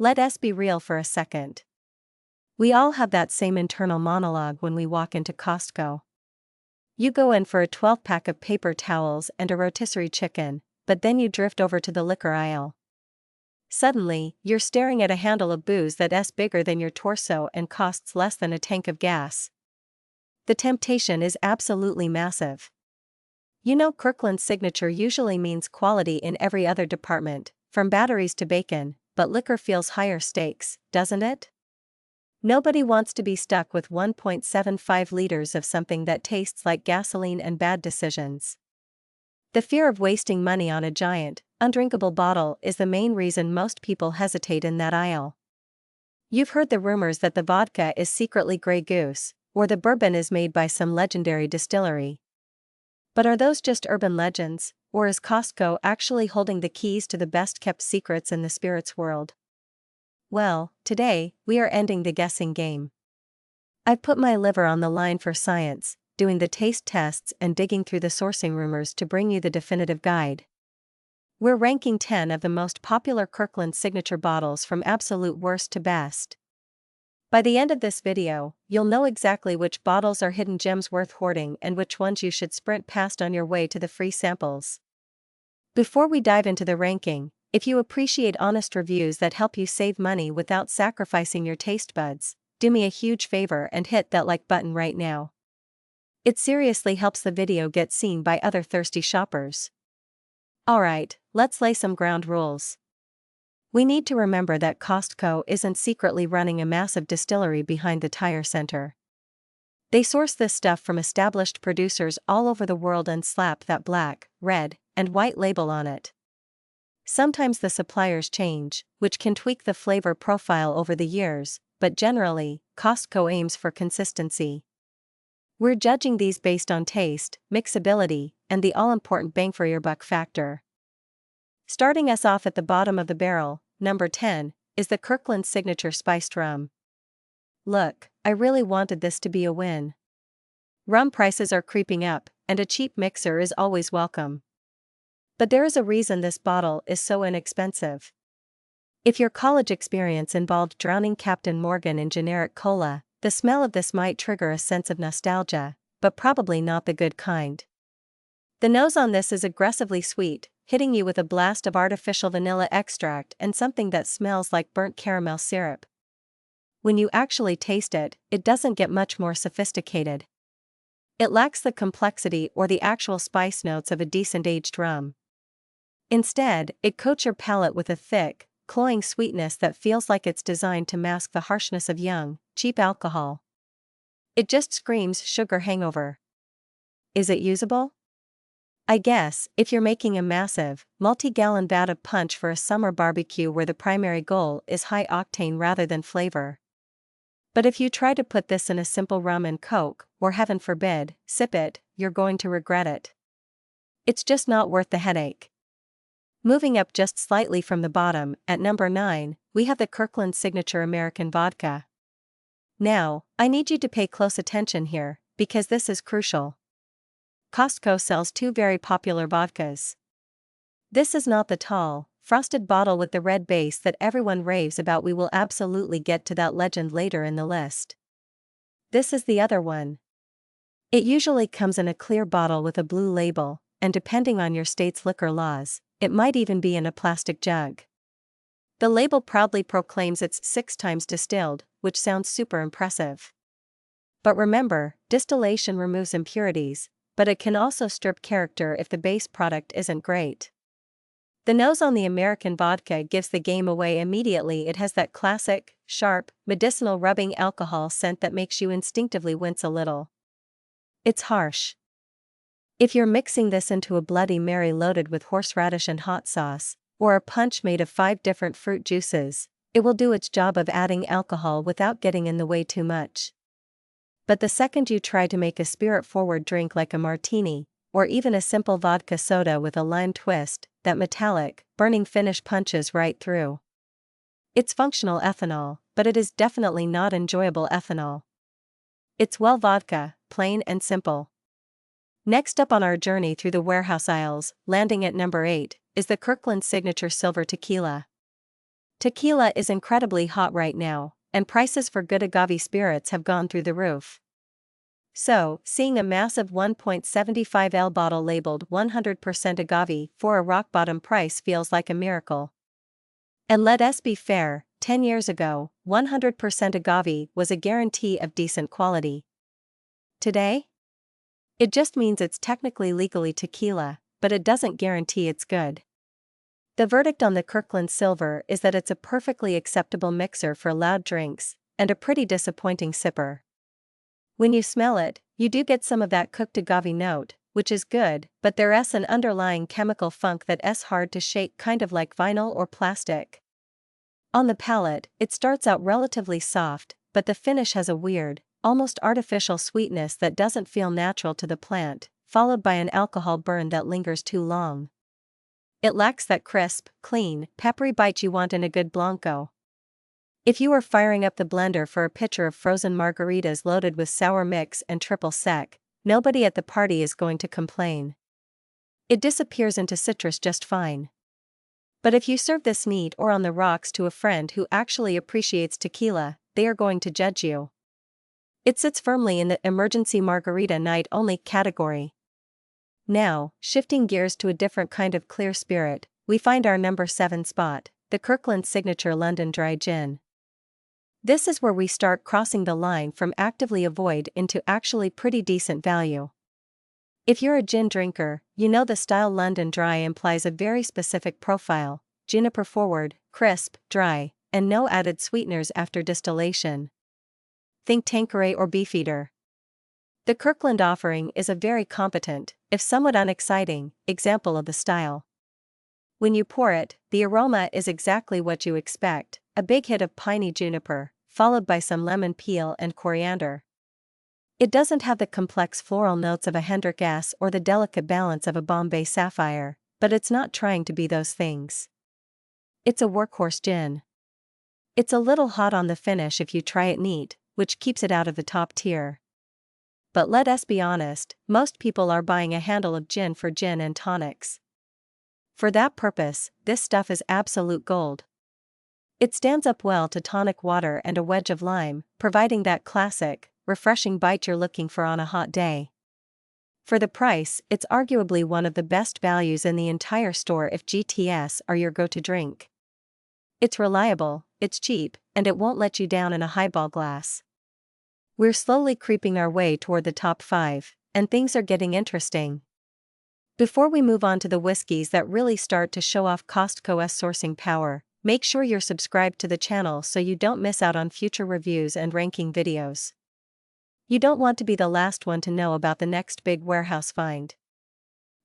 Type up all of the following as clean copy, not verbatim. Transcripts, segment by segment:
Let us be real for a second. We all have that same internal monologue when we walk into Costco. You go in for a 12-pack of paper towels and a rotisserie chicken, but then you drift over to the liquor aisle. Suddenly, you're staring at a handle of booze that's bigger than your torso and costs less than a tank of gas. The temptation is absolutely massive. You know, Kirkland Signature usually means quality in every other department, from batteries to bacon, but liquor feels higher stakes, doesn't it? Nobody wants to be stuck with 1.75 liters of something that tastes like gasoline and bad decisions. The fear of wasting money on a giant, undrinkable bottle is the main reason most people hesitate in that aisle. You've heard the rumors that the vodka is secretly Grey Goose, or the bourbon is made by some legendary distillery. But are those just urban legends, or is Costco actually holding the keys to the best-kept secrets in the spirits world? Well, today, we are ending the guessing game. I've put my liver on the line for science, doing the taste tests and digging through the sourcing rumors to bring you the definitive guide. We're ranking 10 of the most popular Kirkland Signature bottles from absolute worst to best. By the end of this video, you'll know exactly which bottles are hidden gems worth hoarding and which ones you should sprint past on your way to the free samples. Before we dive into the ranking, if you appreciate honest reviews that help you save money without sacrificing your taste buds, do me a huge favor and hit that like button right now. It seriously helps the video get seen by other thirsty shoppers. Alright, let's lay some ground rules. We need to remember that Costco isn't secretly running a massive distillery behind the tire center. They source this stuff from established producers all over the world and slap that black, red, and white label on it. Sometimes the suppliers change, which can tweak the flavor profile over the years, but generally, Costco aims for consistency. We're judging these based on taste, mixability, and the all-important bang for your buck factor. Starting us off at the bottom of the barrel, number 10, is the Kirkland Signature Spiced Rum. Look, I really wanted this to be a win. Rum prices are creeping up, and a cheap mixer is always welcome. But there is a reason this bottle is so inexpensive. If your college experience involved drowning Captain Morgan in generic cola, the smell of this might trigger a sense of nostalgia, but probably not the good kind. The nose on this is aggressively sweet, hitting you with a blast of artificial vanilla extract and something that smells like burnt caramel syrup. When you actually taste it, it doesn't get much more sophisticated. It lacks the complexity or the actual spice notes of a decent aged rum. Instead, it coats your palate with a thick, cloying sweetness that feels like it's designed to mask the harshness of young, cheap alcohol. It just screams sugar hangover. Is it usable? I guess, if you're making a massive, multi-gallon vat of punch for a summer barbecue where the primary goal is high octane rather than flavor. But if you try to put this in a simple rum and coke, or heaven forbid, sip it, you're going to regret it. It's just not worth the headache. Moving up just slightly from the bottom, at number 9, we have the Kirkland Signature American Vodka. Now, I need you to pay close attention here, because this is crucial. Costco sells two very popular vodkas. This is not the tall, frosted bottle with the red base that everyone raves about. We will absolutely get to that legend later in the list. This is the other one. It usually comes in a clear bottle with a blue label, and depending on your state's liquor laws, it might even be in a plastic jug. The label proudly proclaims it's 6 times distilled, which sounds super impressive. But remember, distillation removes impurities, but it can also strip character if the base product isn't great. The nose on the American vodka gives the game away immediately. It has that classic, sharp, medicinal rubbing alcohol scent that makes you instinctively wince a little. It's harsh. If you're mixing this into a Bloody Mary loaded with horseradish and hot sauce, or a punch made of 5 different fruit juices, it will do its job of adding alcohol without getting in the way too much. But the second you try to make a spirit-forward drink like a martini, or even a simple vodka soda with a lime twist, that metallic, burning finish punches right through. It's functional ethanol, but it is definitely not enjoyable ethanol. It's well vodka, plain and simple. Next up on our journey through the warehouse aisles, landing at number 8, is the Kirkland Signature Silver Tequila. Tequila is incredibly hot right now, and prices for good agave spirits have gone through the roof. So, seeing a massive 1.75L bottle labeled 100% agave for a rock bottom price feels like a miracle. And let us be fair, 10 years ago, 100% agave was a guarantee of decent quality. Today? It just means it's technically legally tequila, but it doesn't guarantee it's good. The verdict on the Kirkland Silver is that it's a perfectly acceptable mixer for loud drinks, and a pretty disappointing sipper. When you smell it, you do get some of that cooked agave note, which is good, but there's an underlying chemical funk that's hard to shake, kind of like vinyl or plastic. On the palate, it starts out relatively soft, but the finish has a weird, almost artificial sweetness that doesn't feel natural to the plant, followed by an alcohol burn that lingers too long. It lacks that crisp, clean, peppery bite you want in a good Blanco. If you were firing up the blender for a pitcher of frozen margaritas loaded with sour mix and triple sec, nobody at the party is going to complain. It disappears into citrus just fine. But if you serve this neat or on the rocks to a friend who actually appreciates tequila, they are going to judge you. It sits firmly in the emergency margarita night only category. Now, shifting gears to a different kind of clear spirit, we find our number 7 spot, the Kirkland Signature London Dry Gin. This is where we start crossing the line from actively avoid into actually pretty decent value. If you're a gin drinker, you know the style London Dry implies a very specific profile: juniper forward, crisp, dry, and no added sweeteners after distillation. Think Tanqueray or Beefeater. The Kirkland offering is a very competent, if somewhat unexciting, example of the style. When you pour it, the aroma is exactly what you expect: a big hit of piney juniper, followed by some lemon peel and coriander. It doesn't have the complex floral notes of a Hendrick's or the delicate balance of a Bombay Sapphire, but it's not trying to be those things. It's a workhorse gin. It's a little hot on the finish if you try it neat, which keeps it out of the top tier. But let us be honest, most people are buying a handle of gin for gin and tonics. For that purpose, this stuff is absolute gold. It stands up well to tonic water and a wedge of lime, providing that classic, refreshing bite you're looking for on a hot day. For the price, it's arguably one of the best values in the entire store if GTS are your go-to drink. It's reliable, it's cheap, and it won't let you down in a highball glass. We're slowly creeping our way toward the top 5, and things are getting interesting. Before we move on to the whiskeys that really start to show off Costco's sourcing power, make sure you're subscribed to the channel so you don't miss out on future reviews and ranking videos. You don't want to be the last one to know about the next big warehouse find.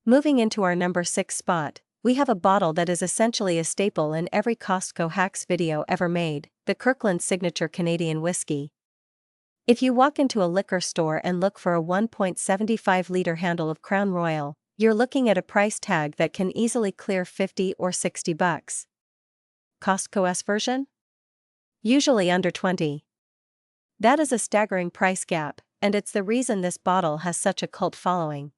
Moving into our number 6 spot, we have a bottle that is essentially a staple in every Costco hacks video ever made, the Kirkland Signature Canadian Whiskey. If you walk into a liquor store and look for a 1.75-liter handle of Crown Royal, you're looking at a price tag that can easily clear $50 or $60. Costco's version? Usually under $20. That is a staggering price gap, and it's the reason this bottle has such a cult following.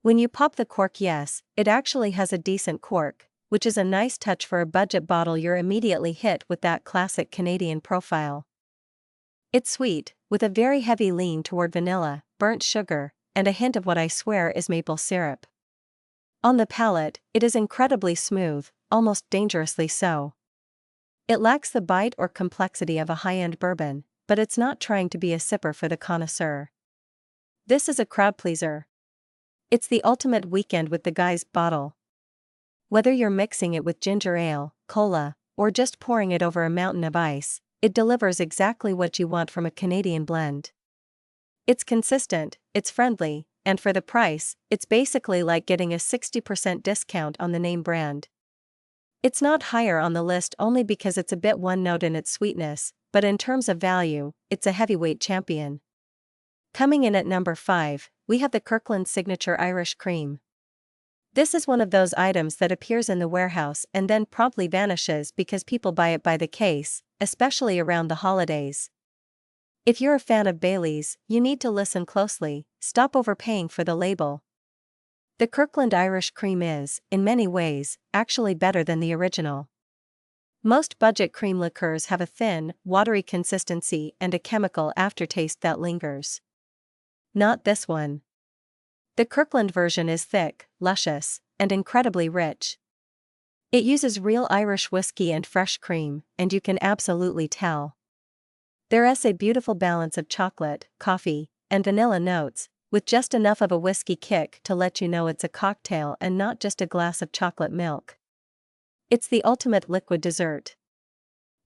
When you pop the cork, yes, it actually has a decent cork, which is a nice touch for a budget bottle. You're immediately hit with that classic Canadian profile. It's sweet, with a very heavy lean toward vanilla, burnt sugar, and a hint of what I swear is maple syrup. On the palate, it is incredibly smooth, almost dangerously so. It lacks the bite or complexity of a high-end bourbon, but it's not trying to be a sipper for the connoisseur. This is a crowd pleaser. It's the ultimate weekend with the guys bottle. Whether you're mixing it with ginger ale, cola, or just pouring it over a mountain of ice, it delivers exactly what you want from a Canadian blend. It's consistent, it's friendly, and for the price, it's basically like getting a 60% discount on the name brand. It's not higher on the list only because it's a bit one note in its sweetness, but in terms of value, it's a heavyweight champion. Coming in at number 5, we have the Kirkland Signature Irish Cream. This is one of those items that appears in the warehouse and then promptly vanishes because people buy it by the case, especially around the holidays. If you're a fan of Baileys, you need to listen closely, stop overpaying for the label. The Kirkland Irish Cream is, in many ways, actually better than the original. Most budget cream liqueurs have a thin, watery consistency and a chemical aftertaste that lingers. Not this one. The Kirkland version is thick, luscious, and incredibly rich. It uses real Irish whiskey and fresh cream, and you can absolutely tell. There's a beautiful balance of chocolate, coffee, and vanilla notes, with just enough of a whiskey kick to let you know it's a cocktail and not just a glass of chocolate milk. It's the ultimate liquid dessert.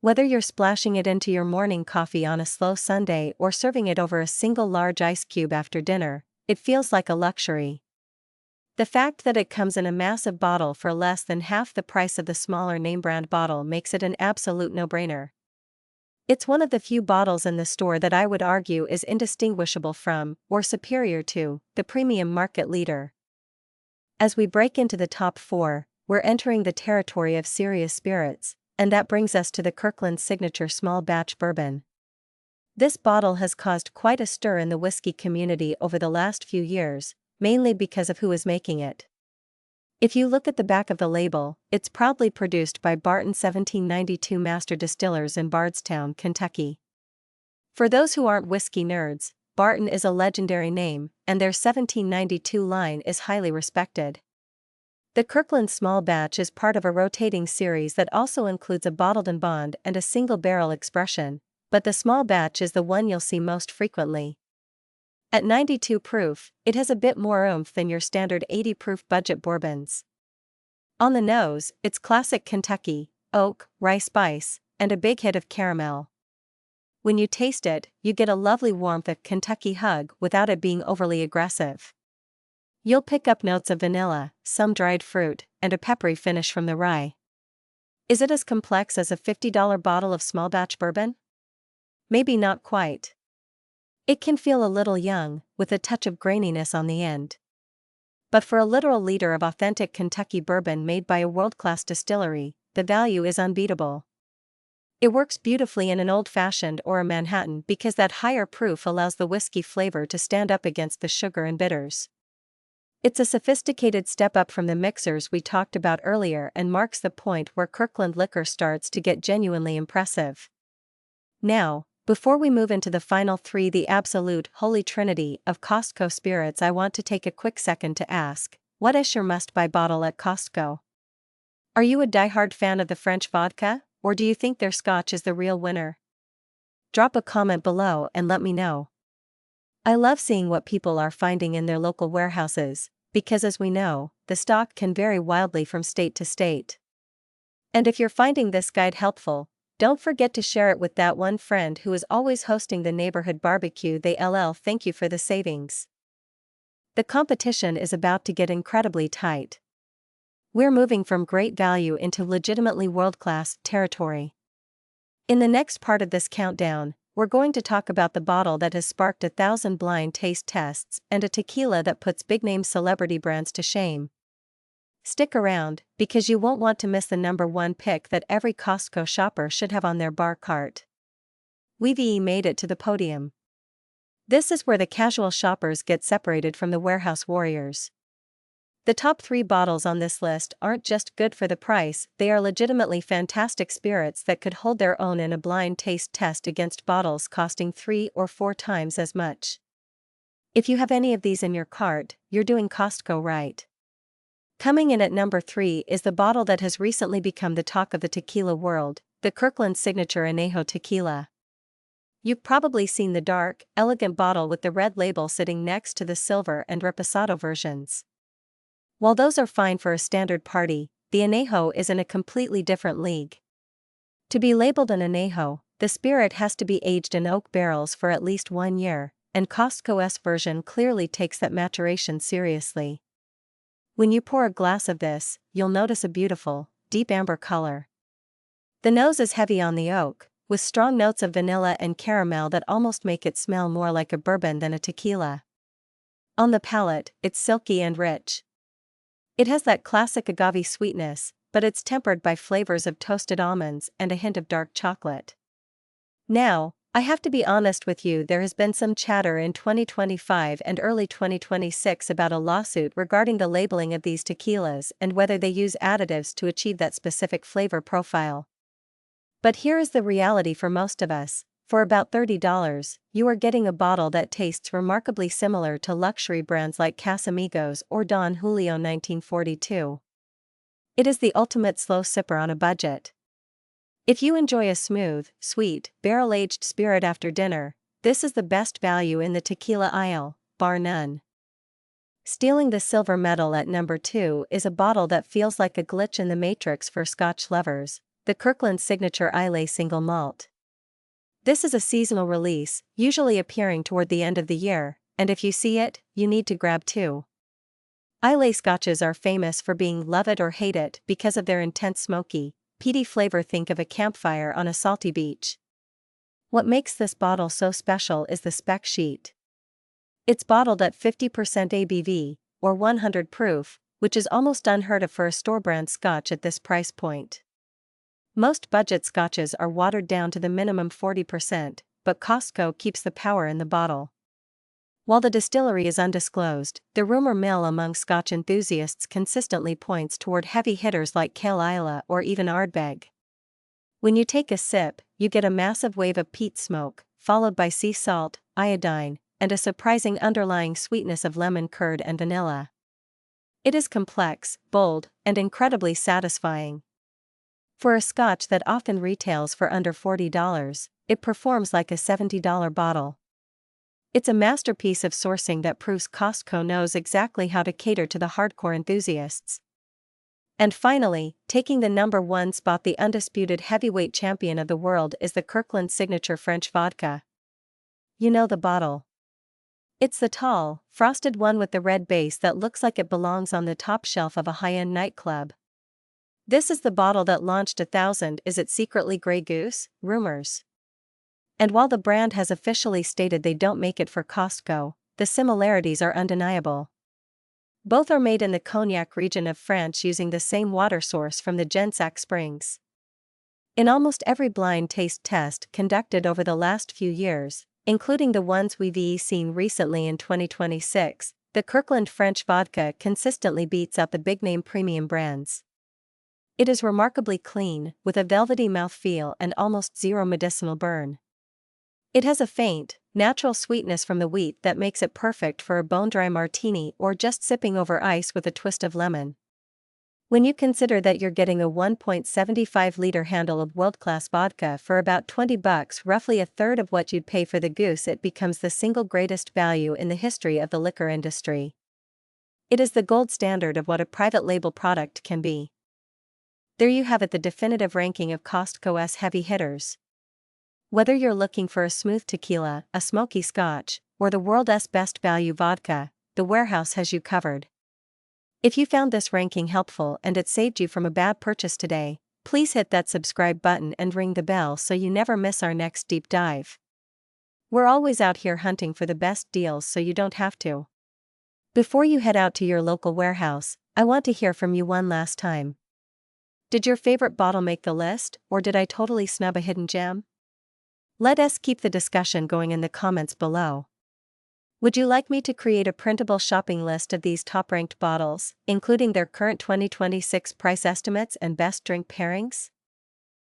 Whether you're splashing it into your morning coffee on a slow Sunday or serving it over a single large ice cube after dinner, it feels like a luxury. The fact that it comes in a massive bottle for less than half the price of the smaller name-brand bottle makes it an absolute no-brainer. It's one of the few bottles in the store that I would argue is indistinguishable from, or superior to, the premium market leader. As we break into the top 4, we're entering the territory of serious spirits, and that brings us to the Kirkland Signature Small Batch Bourbon. This bottle has caused quite a stir in the whiskey community over the last few years, mainly because of who is making it. If you look at the back of the label, it's proudly produced by Barton 1792 Master Distillers in Bardstown, Kentucky. For those who aren't whiskey nerds, Barton is a legendary name, and their 1792 line is highly respected. The Kirkland Small Batch is part of a rotating series that also includes a bottled and bond and a single barrel expression, but the small batch is the one you'll see most frequently. At 92 proof, it has a bit more oomph than your standard 80 proof budget bourbons. On the nose, it's classic Kentucky, oak, rye spice, and a big hit of caramel. When you taste it, you get a lovely warmth of Kentucky hug without it being overly aggressive. You'll pick up notes of vanilla, some dried fruit, and a peppery finish from the rye. Is it as complex as a $50 bottle of small batch bourbon? Maybe not quite. It can feel a little young, with a touch of graininess on the end. But for a literal liter of authentic Kentucky bourbon made by a world-class distillery, the value is unbeatable. It works beautifully in an old-fashioned or a Manhattan because that higher proof allows the whiskey flavor to stand up against the sugar and bitters. It's a sophisticated step up from the mixers we talked about earlier and marks the point where Kirkland liquor starts to get genuinely impressive. Now, before we move into the final 3, the absolute holy trinity of Costco spirits, I want to take a quick second to ask, what is your must-buy bottle at Costco? Are you a diehard fan of the French vodka, or do you think their scotch is the real winner? Drop a comment below and let me know. I love seeing what people are finding in their local warehouses, because as we know, the stock can vary wildly from state to state. And if you're finding this guide helpful, don't forget to share it with that one friend who is always hosting the neighborhood barbecue. Thank you for the savings. The competition is about to get incredibly tight. We're moving from great value into legitimately world-class territory. In the next part of this countdown, we're going to talk about the bottle that has sparked 1,000 blind taste tests and a tequila that puts big-name celebrity brands to shame. Stick around, because you won't want to miss the number 1 pick that every Costco shopper should have on their bar cart. We've made it to the podium. This is where the casual shoppers get separated from the warehouse warriors. The top 3 bottles on this list aren't just good for the price, they are legitimately fantastic spirits that could hold their own in a blind taste test against bottles costing 3 or 4 times as much. If you have any of these in your cart, you're doing Costco right. Coming in at number 3 is the bottle that has recently become the talk of the tequila world, the Kirkland Signature Añejo Tequila. You've probably seen the dark, elegant bottle with the red label sitting next to the silver and reposado versions. While those are fine for a standard party, the Añejo is in a completely different league. To be labeled an Añejo, the spirit has to be aged in oak barrels for at least 1 year, and Costco's version clearly takes that maturation seriously. When you pour a glass of this, you'll notice a beautiful, deep amber color. The nose is heavy on the oak, with strong notes of vanilla and caramel that almost make it smell more like a bourbon than a tequila. On the palate, it's silky and rich. It has that classic agave sweetness, but it's tempered by flavors of toasted almonds and a hint of dark chocolate. Now, I have to be honest with you, there has been some chatter in 2025 and early 2026 about a lawsuit regarding the labeling of these tequilas and whether they use additives to achieve that specific flavor profile. But here is the reality for most of us. For about $30, you are getting a bottle that tastes remarkably similar to luxury brands like Casamigos or Don Julio 1942. It is the ultimate slow sipper on a budget. If you enjoy a smooth, sweet, barrel-aged spirit after dinner, this is the best value in the tequila aisle, bar none. Stealing the silver medal at number 2 is a bottle that feels like a glitch in the matrix for Scotch lovers, the Kirkland Signature Islay Single Malt. This is a seasonal release, usually appearing toward the end of the year, and if you see it, you need to grab 2. Islay Scotches are famous for being love it or hate it because of their intense smoky, peaty flavor. Think of a campfire on a salty beach. What makes this bottle so special is the spec sheet. It's bottled at 50% ABV, or 100 proof, which is almost unheard of for a store-brand Scotch at this price point. Most budget Scotches are watered down to the minimum 40%, but Costco keeps the power in the bottle. While the distillery is undisclosed, the rumor mill among Scotch enthusiasts consistently points toward heavy hitters like Caol Ila or even Ardbeg. When you take a sip, you get a massive wave of peat smoke, followed by sea salt, iodine, and a surprising underlying sweetness of lemon curd and vanilla. It is complex, bold, and incredibly satisfying. For a Scotch that often retails for under $40, it performs like a $70 bottle. It's a masterpiece of sourcing that proves Costco knows exactly how to cater to the hardcore enthusiasts. And finally, taking the number 1 spot, the undisputed heavyweight champion of the world is the Kirkland Signature French Vodka. You know the bottle. It's the tall, frosted one with the red base that looks like it belongs on the top shelf of a high-end nightclub. This is the bottle that launched 1,000 Is It Secretly Grey Goose? Rumors. And while the brand has officially stated they don't make it for Costco, the similarities are undeniable. Both are made in the Cognac region of France using the same water source from the Gensac Springs. In almost every blind taste test conducted over the last few years, including the ones we've seen recently in 2026, the Kirkland French Vodka consistently beats out the big-name premium brands. It is remarkably clean, with a velvety mouthfeel and almost zero medicinal burn. It has a faint, natural sweetness from the wheat that makes it perfect for a bone-dry martini or just sipping over ice with a twist of lemon. When you consider that you're getting a 1.75-liter handle of world-class vodka for about $20, roughly a third of what you'd pay for the goose, it becomes the single greatest value in the history of the liquor industry. It is the gold standard of what a private label product can be. There you have it, the definitive ranking of Costco's heavy hitters. Whether you're looking for a smooth tequila, a smoky Scotch, or the world's best value vodka, the warehouse has you covered. If you found this ranking helpful and it saved you from a bad purchase today, please hit that subscribe button and ring the bell so you never miss our next deep dive. We're always out here hunting for the best deals so you don't have to. Before you head out to your local warehouse, I want to hear from you one last time. Did your favorite bottle make the list, or did I totally snub a hidden gem? Let us keep the discussion going in the comments below. Would you like me to create a printable shopping list of these top-ranked bottles, including their current 2026 price estimates and best drink pairings?